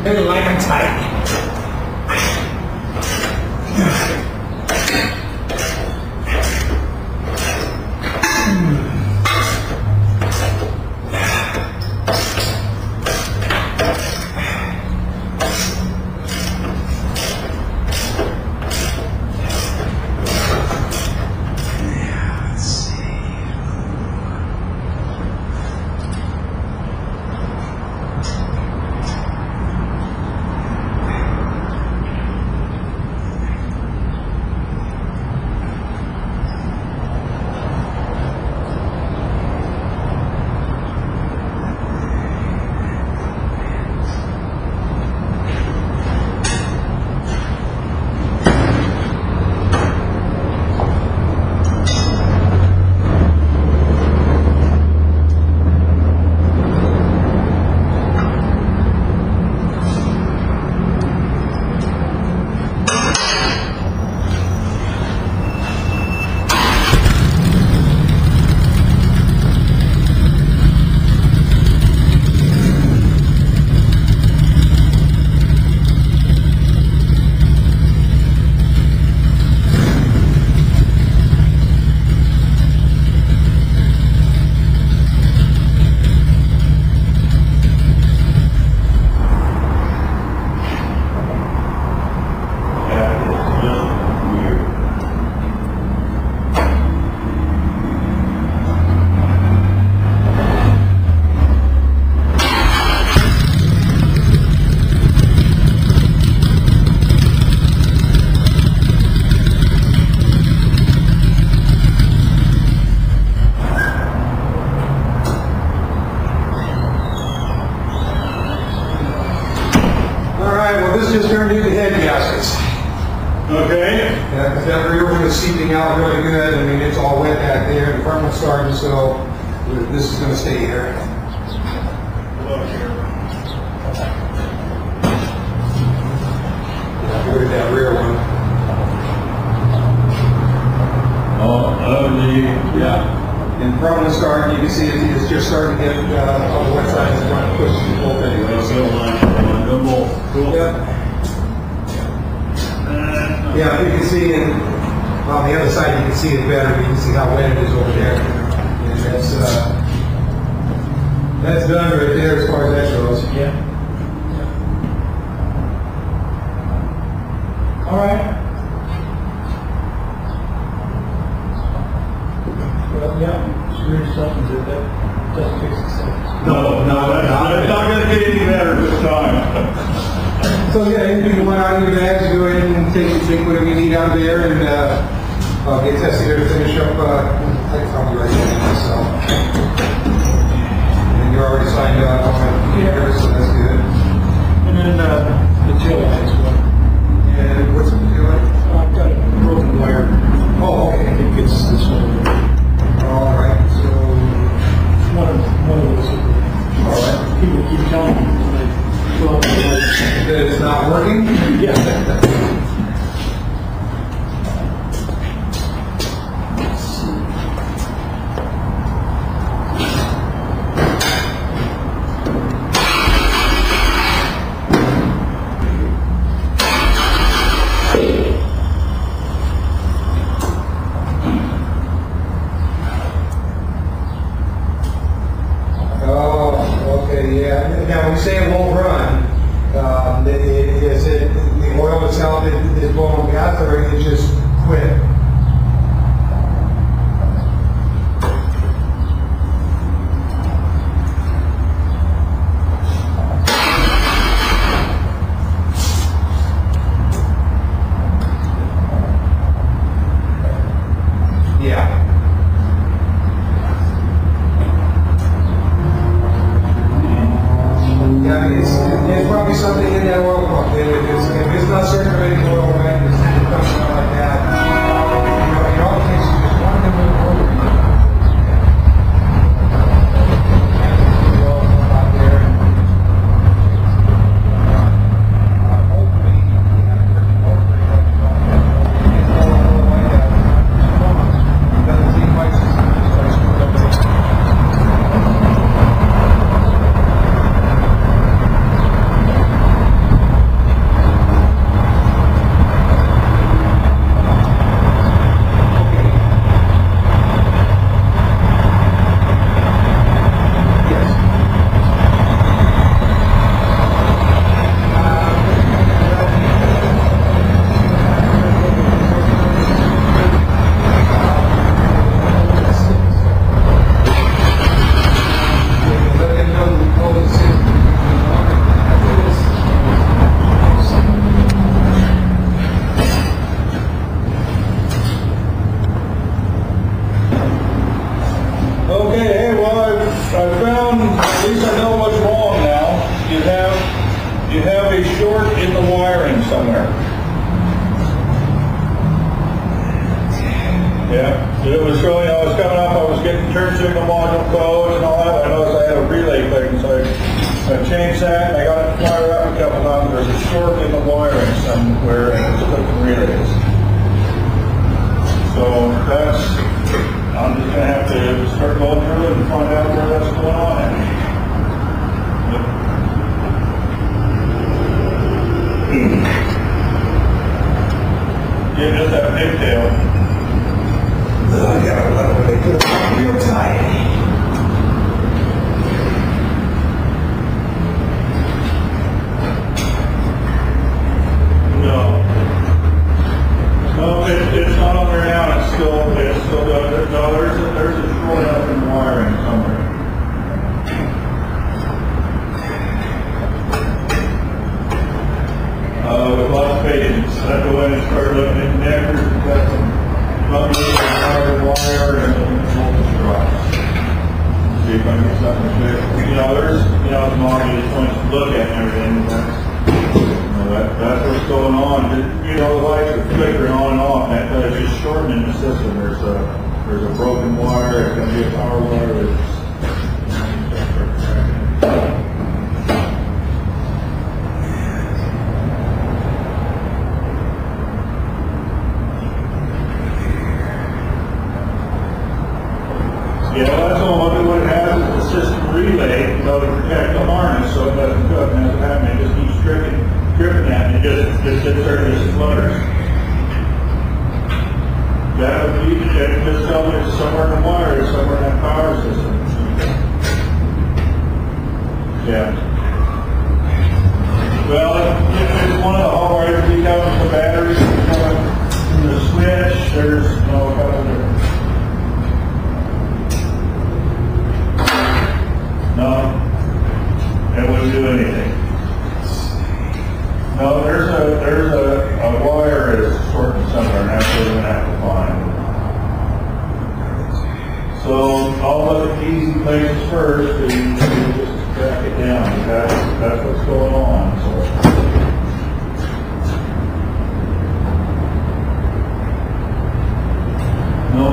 They like them tight. This just turned into head gaskets. Okay. Yeah, because that rear one is seeping out really good. I mean, it's all wet back there. The front one's starting, so this is going to stay here. Yeah, look at that rear one. Yeah. And the front one's starting. You can see it's just starting to get on the wet side. It's trying to push the bolt anyway. No bolt. Cool. Yeah. Yeah, you can see it on the other side. You can see it better. You can see how wet it is over there, and that's done right there as far as that goes. Yeah. All right. Well, yeah, screw yourself and that doesn't fix itself. No, It's not going to get any better this time. So yeah, anything you want out of your bags, go ahead and take whatever you need out of there, and get tested here to finish up. I can probably right now, so. And you're already signed out on it here, so that's good. And then the tail lights. And what's the deal like? I've got a broken wire. Oh, okay. I think it's this one. All right. So. One of those. All right. People keep telling me when they fill up the lights. That it's not working? Yeah. Oh, okay, yeah. Now, when you say it won't run, is it the oil itself is blowing gas, or it just quit? Yeah. Yeah, I mean, there's probably something in that oil pump. If it's not circulating oil, right, it's coming out like that. You know, in all cases, just one of them will oil. Out there. Hopefully, you have a pretty motor it doesn't seem like it's screwed up. I changed that, I got it fired up a couple times, there's a short in the wiring somewhere, and it's clicking relays. So that's, I'm just gonna have to start going through it and find out where that's going on at. Yeah, just that pigtail. I gotta let it get real tight. No, it's not on there now. It's still no. There's a short up in the wiring somewhere. With lots of patience, I have to go in and start looking at connectors and got some wire and voltage drops. See if I can get something fixed. There's some obvious points to look at and everything. That's what's going on. The lights are flickering on and off, and that's just shortening the system. There's a broken wire. It's going to be a power wire. That's all. What it has is a system relay, to protect the harness so it doesn't cook. And that's happening. It just keeps dripping that, and it just sits there and just flutters. That would be just tell me it's somewhere in the wire, it's somewhere in that power system. Yeah. Well, if it's one of the hardwires that comes with the batteries, in the switch, there's a couple different. No, it wouldn't do anything. No, there's a wire that's shortened somewhere, and that's what we're going to have to find. So I'll look at easy places first, and we'll just track it down. That's what's going on. So. No.